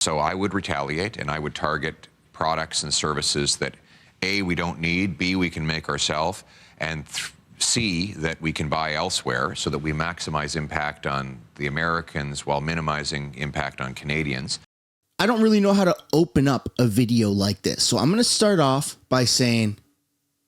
So I would retaliate, and I would target products and services that A, we don't need, B, we can make ourselves, and C, that we can buy elsewhere, so that we maximize impact on the Americans while minimizing impact on Canadians. I don't really know how to open up a video like this. So I'm going to start off by saying,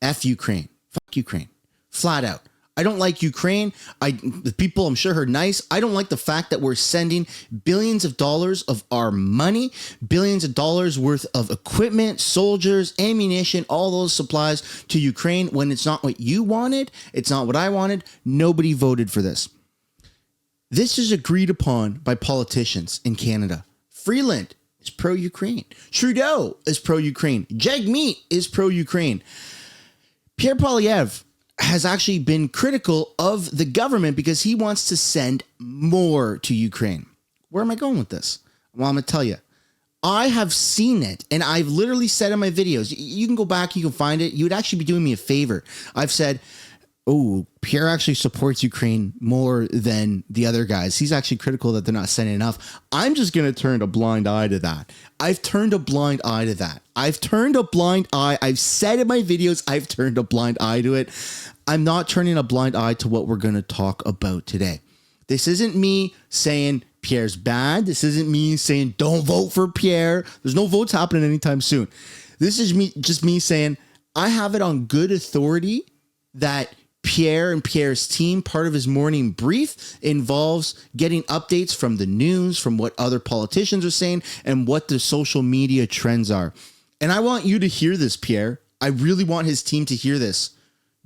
F Ukraine, fuck Ukraine, flat out. I don't like Ukraine. The people I'm sure are nice. I don't like the fact that we're sending billions of dollars of our money, billions of dollars worth of equipment, soldiers, ammunition, all those supplies to Ukraine when it's not what you wanted. It's not what I wanted. Nobody voted for this. This is agreed upon by politicians in Canada. Freeland is pro-Ukraine. Trudeau is pro-Ukraine. Jagmeet is pro-Ukraine. Pierre Poilievre has actually been critical of the government because he wants to send more to Ukraine. Where am I going with this? Well, I'm going to tell you. I have seen it, and I've literally said in my videos, you can go back, you can find it. You would actually be doing me a favor. I've said, oh, Pierre actually supports Ukraine more than the other guys. He's actually critical that they're not sending enough. I'm just going to turn a blind eye to that. I've turned a blind eye to that. I've turned a blind eye. I've said in my videos, I've turned a blind eye to it. I'm not turning a blind eye to what we're going to talk about today. This isn't me saying Pierre's bad. This isn't me saying don't vote for Pierre. There's no votes happening anytime soon. This is just me saying I have it on good authority that Pierre and Pierre's team, part of his morning brief involves getting updates from the news, from what other politicians are saying, and what the social media trends are. And I want you to hear this, Pierre. I really want his team to hear this.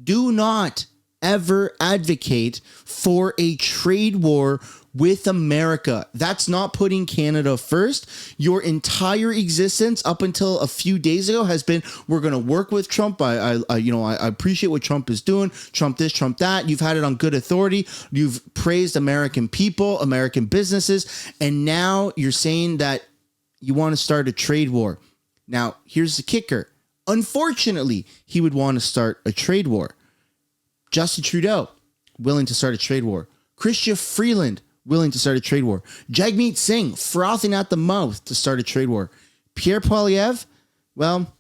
Do not ever advocate for a trade war with America. That's not putting Canada first. Your entire existence up until a few days ago has been, we're going to work with Trump. I appreciate what Trump is doing. Trump this, Trump that. You've had it on good authority. You've praised American people, American businesses. And now you're saying that you want to start a trade war. Now, here's the kicker. Unfortunately, he would want to start a trade war. Justin Trudeau, willing to start a trade war. Chrystia Freeland, willing to start a trade war. Jagmeet Singh, frothing at the mouth to start a trade war. Pierre Poilievre, well,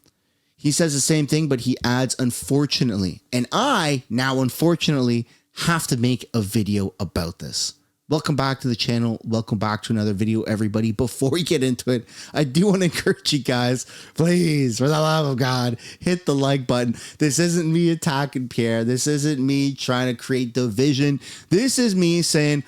he says the same thing, but he adds unfortunately. And I, now unfortunately, have to make a video about this. Welcome back to the channel. Welcome back to another video, everybody. Before we get into it, I do want to encourage you guys, please, for the love of God, hit the like button. This isn't me attacking Pierre. This isn't me trying to create division. This is me saying,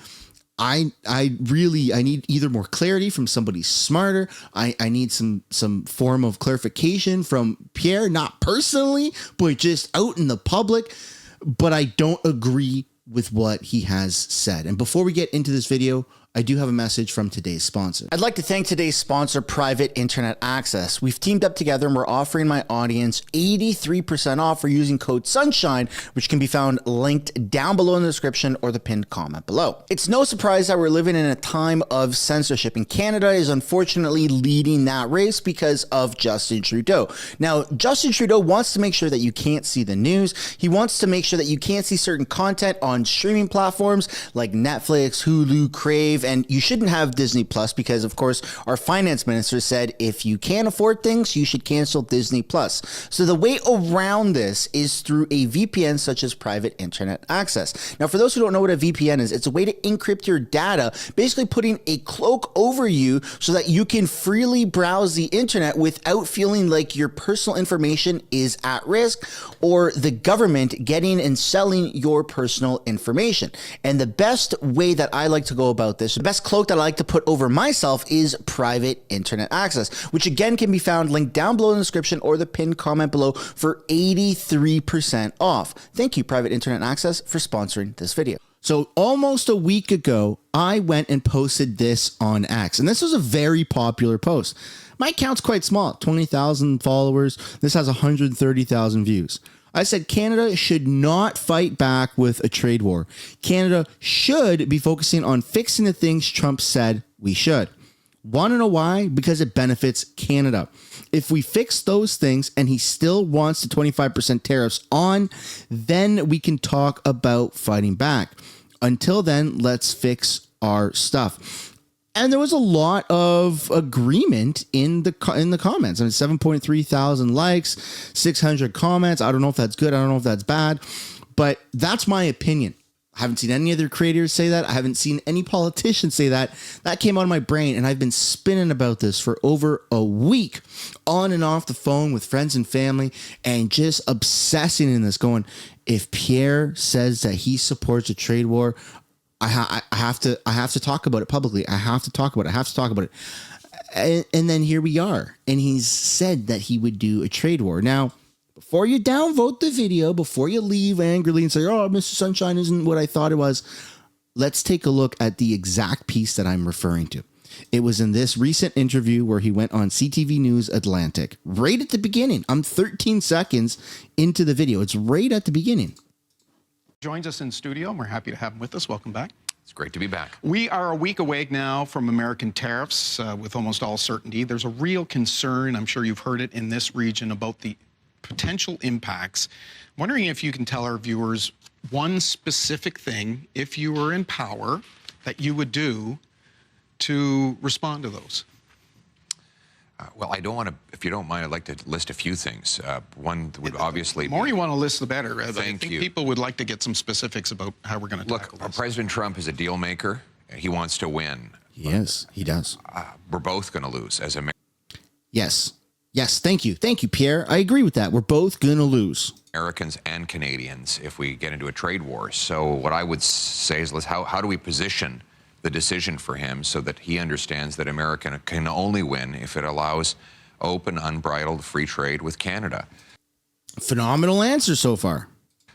I need either more clarity from somebody smarter. I need some form of clarification from Pierre, not personally, but just out in the public. But I don't agree with what he has said. And before we get into this video, I do have a message from today's sponsor. I'd like to thank today's sponsor, Private Internet Access. We've teamed up together and we're offering my audience 83% off for using code SUNSHINE, which can be found linked down below in the description or the pinned comment below. It's no surprise that we're living in a time of censorship, and Canada is unfortunately leading that race because of Justin Trudeau. Now, Justin Trudeau wants to make sure that you can't see the news. He wants to make sure that you can't see certain content on streaming platforms like Netflix, Hulu, Crave, and you shouldn't have Disney Plus because, of course, our finance minister said if you can't afford things, you should cancel Disney Plus. So the way around this is through a VPN such as Private Internet Access. Now, for those who don't know what a VPN is, it's a way to encrypt your data, basically putting a cloak over you so that you can freely browse the internet without feeling like your personal information is at risk or the government getting and selling your personal information. And the best way that I like to go about this, the best cloak that I like to put over myself is Private Internet Access, which again can be found linked down below in the description or the pinned comment below for 83% off. Thank you, Private Internet Access, for sponsoring this video. So almost a week ago, I went and posted this on X, and this was a very popular post. My account's quite small, 20,000 followers. This has 130,000 views. I said Canada should not fight back with a trade war. Canada should be focusing on fixing the things Trump said we should. Want to know why? Because it benefits Canada. If we fix those things and he still wants the 25% tariffs on, then we can talk about fighting back. Until then, let's fix our stuff. And there was a lot of agreement in the comments. I mean, 7.3 thousand likes, 600 comments. I don't know if that's good. I don't know if that's bad, but that's my opinion. I haven't seen any other creators say that. I haven't seen any politicians say that. That came out of my brain, and I've been spinning about this for over a week, on and off the phone with friends and family, and just obsessing in this, going, if Pierre says that he supports a trade war, I have to talk about it publicly. I have to talk about it. And then here we are. And he's said that he would do a trade war. Now, before you downvote the video, before you leave angrily and say, oh, Mr. Sunshine isn't what I thought it was, let's take a look at the exact piece that I'm referring to. It was in this recent interview where he went on CTV News Atlantic, right at the beginning. I'm 13 seconds into the video. It's right at the beginning. Joins us in studio, and we're happy to have him with us. Welcome back. It's great to be back. We are a week away now from American tariffs with almost all certainty. There's a real concern, I'm sure you've heard it in this region, about the potential impacts. I'm wondering if you can tell our viewers one specific thing, if you were in power, that you would do to respond to those. Well, I don't want to, if you don't mind, I'd like to list a few things. One would obviously The more you want to list, the better. I Thank think you. people would like to get some specifics about how we're going to tackle this. President Trump is a deal maker. He wants to win. Yes, he does. We're both going to lose as Americans. Yes. Yes. Thank you. Thank you, Pierre. I agree with that. We're both going to lose. Americans and Canadians if we get into a trade war. So what I would say is, how do we position the decision for him so that he understands that America can only win if it allows open, unbridled free trade with Canada? Phenomenal answer so far.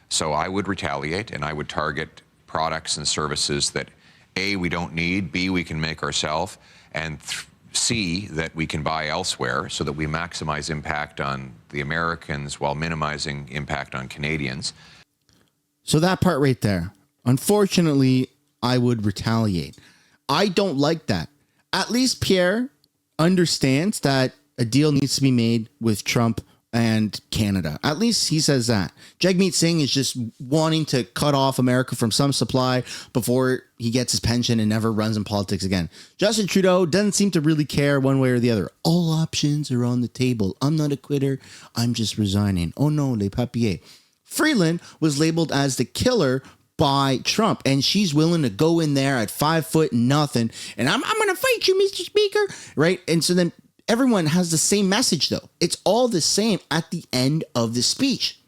So I would retaliate, and I would target products and services that A, we don't need, B, we can make ourselves, and C, that we can buy elsewhere so that we maximize impact on the Americans while minimizing impact on Canadians. So that part right there, unfortunately, I would retaliate. I don't like that. At least Pierre understands that a deal needs to be made with Trump and Canada. At least he says that. Jagmeet Singh is just wanting to cut off America from some supply before he gets his pension and never runs in politics again. Justin Trudeau doesn't seem to really care one way or the other. All options are on the table. I'm not a quitter. I'm just resigning. Oh no, les papiers. Freeland was labeled as the killer by Trump, and she's willing to go in there at 5 foot nothing, and I'm going to fight you, Mr. Speaker, right? And so then everyone has the same message, though. It's all the same at the end of the speech.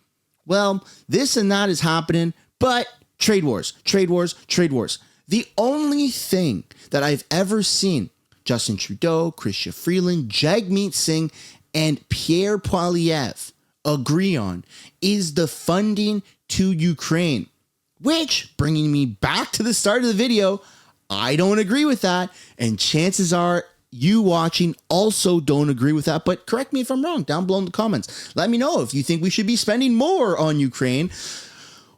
Well, this and that is happening, but trade wars, trade wars, trade wars. The only thing that I've ever seen Justin Trudeau, Chrystia Freeland, Jagmeet Singh, and Pierre Poilievre agree on is the funding to Ukraine. Which, bringing me back to the start of the video, I don't agree with that. And chances are you watching also don't agree with that. But correct me if I'm wrong down below in the comments. Let me know if you think we should be spending more on Ukraine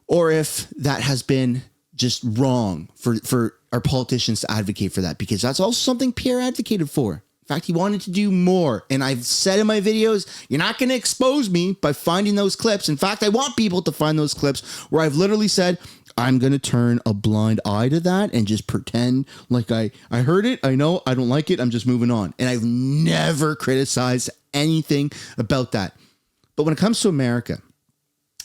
or if that has been just wrong for our politicians to advocate for that, because that's also something Pierre advocated for. In fact, he wanted to do more. And I've said in my videos, you're not going to expose me by finding those clips. In fact, I want people to find those clips where I've literally said, I'm going to turn a blind eye to that and just pretend like I heard it. I know I don't like it. I'm just moving on. And I've never criticized anything about that. But when it comes to America,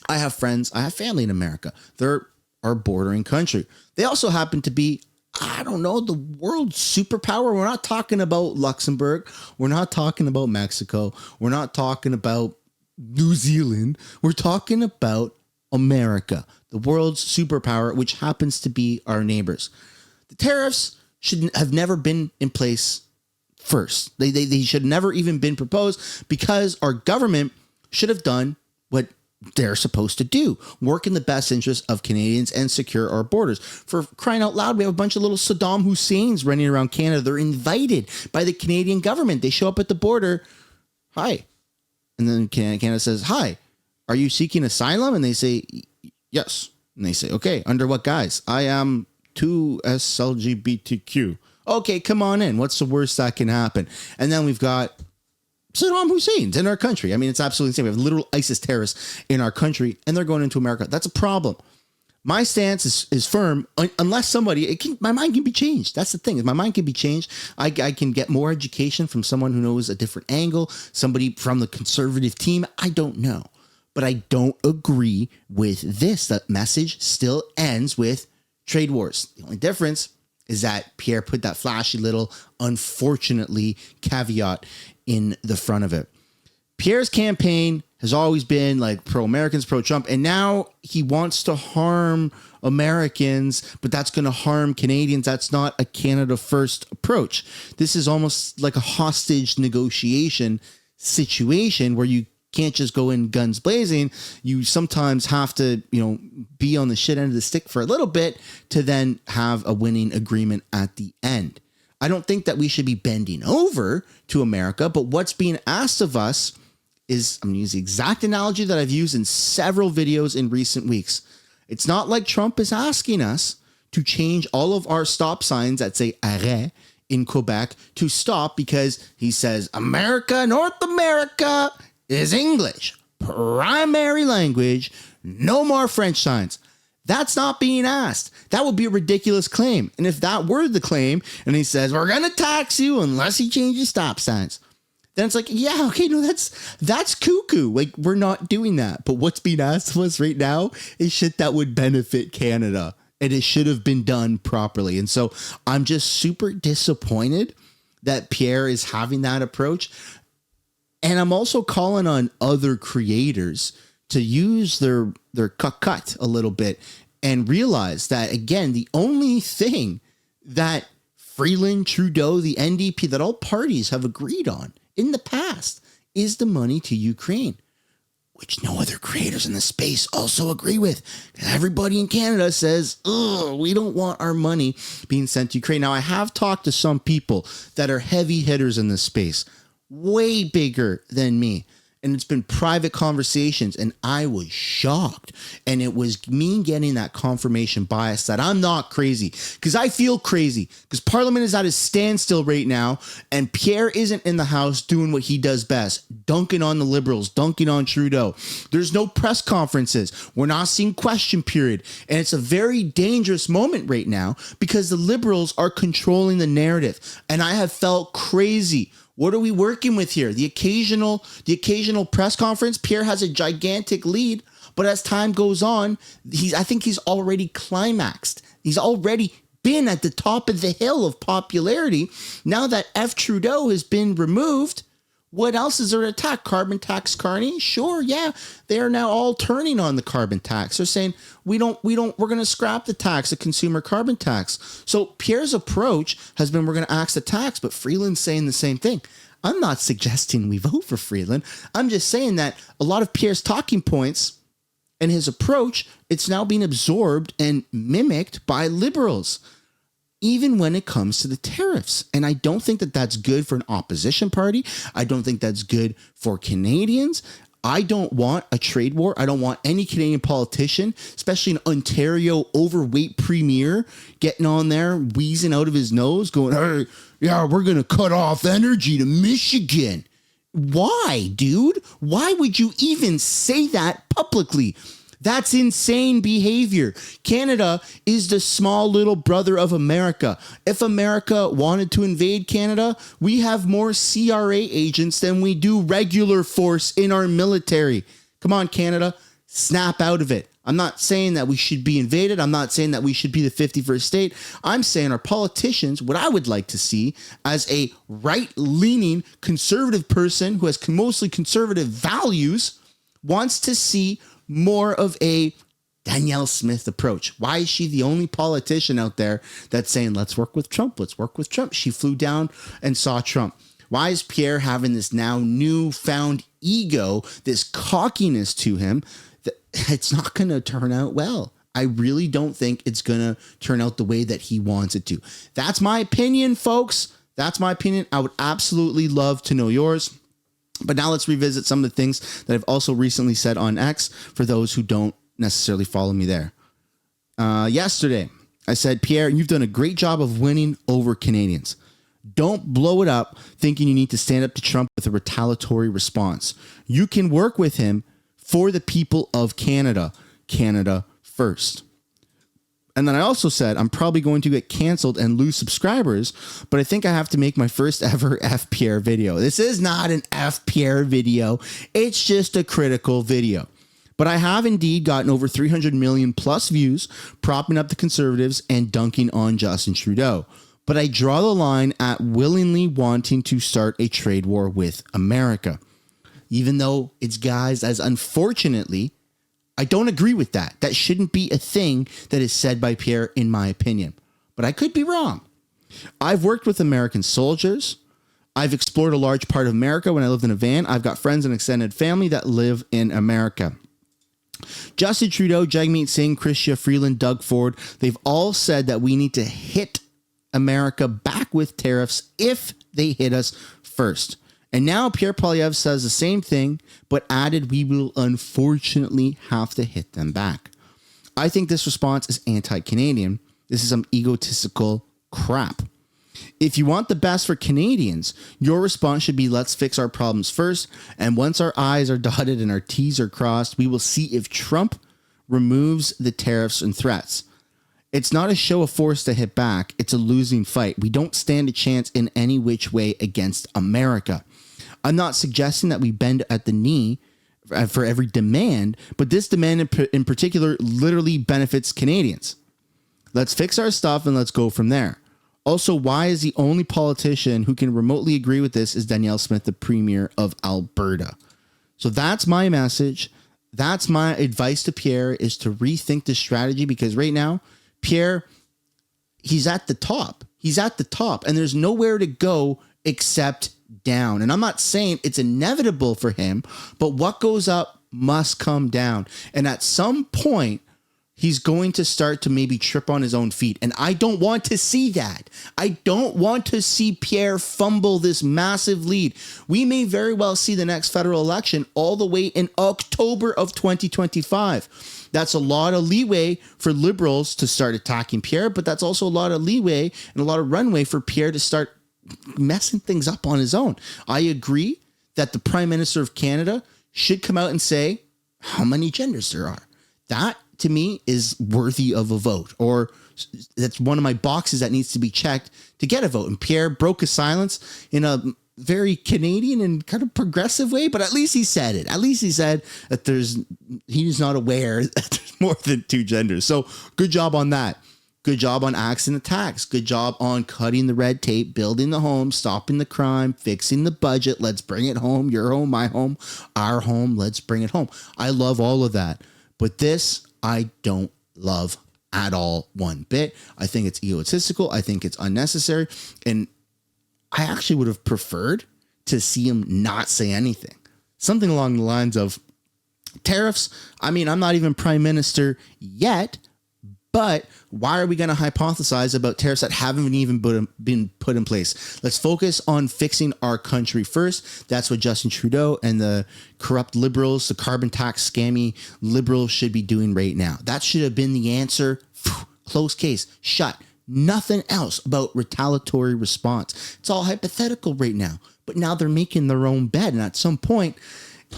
I have friends, I have family in America. They're our bordering country. They also happen to be, I don't know, the world's superpower. We're not talking about Luxembourg. We're not talking about Mexico. We're not talking about New Zealand. We're talking about America, the world's superpower, which happens to be our neighbors. The tariffs should have never been in place first. They should never even been proposed, because our government should have done what they're supposed to do: work in the best interest of Canadians and secure our borders. For crying out loud, we have a bunch of little Saddam Husseins running around Canada. They're invited by the Canadian government. They show up at the border. Hi. And then Canada says, hi, are you seeking asylum? And they say, yes. And they say, okay, under what guise? I am 2SLGBTQ. Okay, come on in. What's the worst that can happen? And then we've got Saddam Hussein's in our country. I mean, it's absolutely insane. We have literal ISIS terrorists in our country, and they're going into America. That's a problem. My stance is firm unless somebody, my mind can be changed. That's the thing, is my mind can be changed. I can get more education from someone who knows a different angle, somebody from the conservative team. I don't know, but I don't agree with this. That message still ends with trade wars. The only difference is that Pierre put that flashy little, unfortunately, caveat in the front of it. Pierre's campaign has always been like pro-Americans, pro-Trump, and now he wants to harm Americans, but that's going to harm Canadians. That's not a Canada first approach. This is almost like a hostage negotiation situation where you can't just go in guns blazing. You sometimes have to, be on the shit end of the stick for a little bit to then have a winning agreement at the end. I don't think that we should be bending over to America, but what's being asked of us is, I'm going to use the exact analogy that I've used in several videos in recent weeks. It's not like Trump is asking us to change all of our stop signs that say arrêt in Quebec to stop because he says America, North America is English, primary language, no more French signs. That's not being asked. That would be a ridiculous claim. And if that were the claim, and he says, we're going to tax you unless he changes stop signs, then it's like, yeah, okay, no, that's cuckoo. Like, we're not doing that. But what's being asked of us right now is shit that would benefit Canada. And it should have been done properly. And so I'm just super disappointed that Pierre is having that approach. And I'm also calling on other creators to use their cut a little bit and realize that, again, the only thing that Freeland, Trudeau, the NDP, that all parties have agreed on in the past is the money to Ukraine, which no other creators in the space also agree with. Everybody in Canada says, oh, we don't want our money being sent to Ukraine. Now, I have talked to some people that are heavy hitters in this space, way bigger than me. And it's been private conversations, and I was shocked. And it was me getting that confirmation bias that I'm not crazy, because I feel crazy, because Parliament is at a standstill right now, and Pierre isn't in the House doing what he does best, dunking on the Liberals, dunking on Trudeau. There's no press conferences. We're not seeing question period. And it's a very dangerous moment right now because the Liberals are controlling the narrative. And I have felt crazy. What are we working with here? The occasional press conference. Pierre has a gigantic lead, but as time goes on, I think he's already climaxed. He's already been at the top of the hill of popularity. Now that F. Trudeau has been removed, what else is there to attack? Carbon tax, Carney? Sure, yeah. They are now all turning on the carbon tax. They're saying we're going to scrap the tax, the consumer carbon tax. So Pierre's approach has been we're going to axe the tax, but Freeland's saying the same thing. I'm not suggesting we vote for Freeland. I'm just saying that a lot of Pierre's talking points and his approach, it's now being absorbed and mimicked by Liberals, even when it comes to the tariffs. And I don't think that that's good for an opposition party. I don't think that's good for Canadians. I don't want a trade war. I don't want any Canadian politician, especially an Ontario overweight premier, getting on there, wheezing out of his nose, going, hey, yeah, we're going to cut off energy to Michigan. Why, dude? Why would you even say that publicly? That's insane behavior. Canada is the small little brother of America. If America wanted to invade Canada, we have more CRA agents than we do regular force in our military. Come on, Canada, snap out of it. I'm not saying that we should be invaded. I'm not saying that we should be the 51st state. I'm saying our politicians, what I would like to see as a right-leaning conservative person who has mostly conservative values, wants to see more of a Danielle Smith approach. Why is she the only politician out there that's saying, let's work with Trump, let's work with Trump? She flew down and saw Trump. Why is Pierre having this now newfound ego, this cockiness to him? It's not going to turn out well. I really don't think it's going to turn out the way that he wants it to. That's my opinion, folks. That's my opinion. I would absolutely love to know yours. But now let's revisit some of the things that I've also recently said on X for those who don't necessarily follow me there. Yesterday, I said, Pierre, you've done a great job of winning over Canadians. Don't blow it up thinking you need to stand up to Trump with a retaliatory response. You can work with him for the people of Canada. Canada first. And then I also said, I'm probably going to get canceled and lose subscribers, but I think I have to make my first ever F Pierre video. This is not an F Pierre video. It's just a critical video. But I have indeed gotten over 300 million plus views, propping up the conservatives and dunking on Justin Trudeau. But I draw the line at willingly wanting to start a trade war with America. Even though it's guys as unfortunately, I don't agree with that. That shouldn't be a thing that is said by Pierre, in my opinion. But I could be wrong. I've worked with American soldiers. I've explored a large part of America when I lived in a van. I've got friends and extended family that live in America. Justin Trudeau, Jagmeet Singh, Chrystia, Freeland, Doug Ford, they've all said that we need to hit America back with tariffs if they hit us first. And now Pierre Poilievre says the same thing, but added we will unfortunately have to hit them back. I think this response is anti-Canadian. This is some egotistical crap. If you want the best for Canadians, your response should be let's fix our problems first. And once our I's are dotted and our T's are crossed, we will see if Trump removes the tariffs and threats. It's not a show of force to hit back. It's a losing fight. We don't stand a chance in any which way against America. I'm not suggesting that we bend at the knee for every demand, but this demand in particular literally benefits Canadians. Let's fix our stuff and let's go from there. Also, why is the only politician who can remotely agree with this is Danielle Smith, the Premier of Alberta? So that's my message. That's my advice to Pierre, is to rethink this strategy, because right now, Pierre, he's at the top. He's at the top and there's nowhere to go except down. And I'm not saying it's inevitable for him, but what goes up must come down. And at some point, he's going to start to maybe trip on his own feet. And I don't want to see that. I don't want to see Pierre fumble this massive lead. We may very well see the next federal election all the way in October of 2025. That's a lot of leeway for Liberals to start attacking Pierre, but that's also a lot of leeway and a lot of runway for Pierre to start messing things up on his own. I agree that the Prime Minister of Canada should come out and say how many genders there are. That, to me, is worthy of a vote, or that's one of my boxes that needs to be checked to get a vote. And Pierre broke his silence in a very Canadian and kind of progressive way, but at least he said it. At least he said that he's not aware that there's more than two genders. So good job on that. Good job on accident attacks. Good job on cutting the red tape, building the home, stopping the crime, fixing the budget. Let's bring it home. Your home, my home, our home. Let's bring it home. I love all of that. But this, I don't love at all one bit. I think it's egotistical. I think it's unnecessary. And I actually would have preferred to see him not say anything. Something along the lines of tariffs. I mean, I'm not even prime minister yet, but why are we going to hypothesize about tariffs that haven't even been put in place? Let's focus on fixing our country first. That's what Justin Trudeau and the corrupt Liberals, the carbon tax scammy Liberals, should be doing right now. That should have been the answer. Close case. Shut. Nothing else about retaliatory response. It's all hypothetical right now. But now they're making their own bed. And at some point,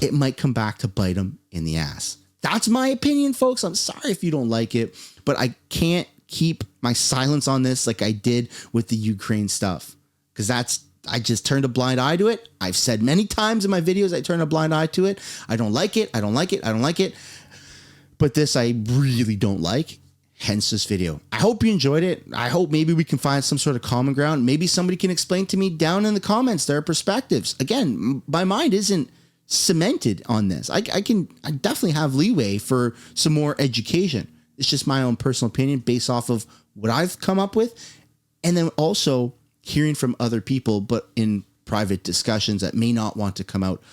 it might come back to bite them in the ass. That's my opinion, folks. I'm sorry if you don't like it, but I can't keep my silence on this like I did with the Ukraine stuff, because I just turned a blind eye to it. I've said many times in my videos I turn a blind eye to it. I don't like it. I don't like it. I don't like it. But this I really don't like. Hence this video. I hope you enjoyed it. I hope maybe we can find some sort of common ground. Maybe somebody can explain to me down in the comments their perspectives. Again, my mind isn't cemented on this. I definitely have leeway for some more education. It's just my own personal opinion based off of what I've come up with, and then also hearing from other people, but in private discussions that may not want to come out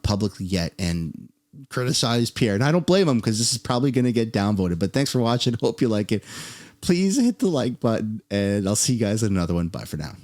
publicly yet and criticize Pierre. And I don't blame them, because this is probably going to get downvoted. But thanks for watching. Hope you like it. Please hit the like button, and I'll see you guys in another one. Bye for now.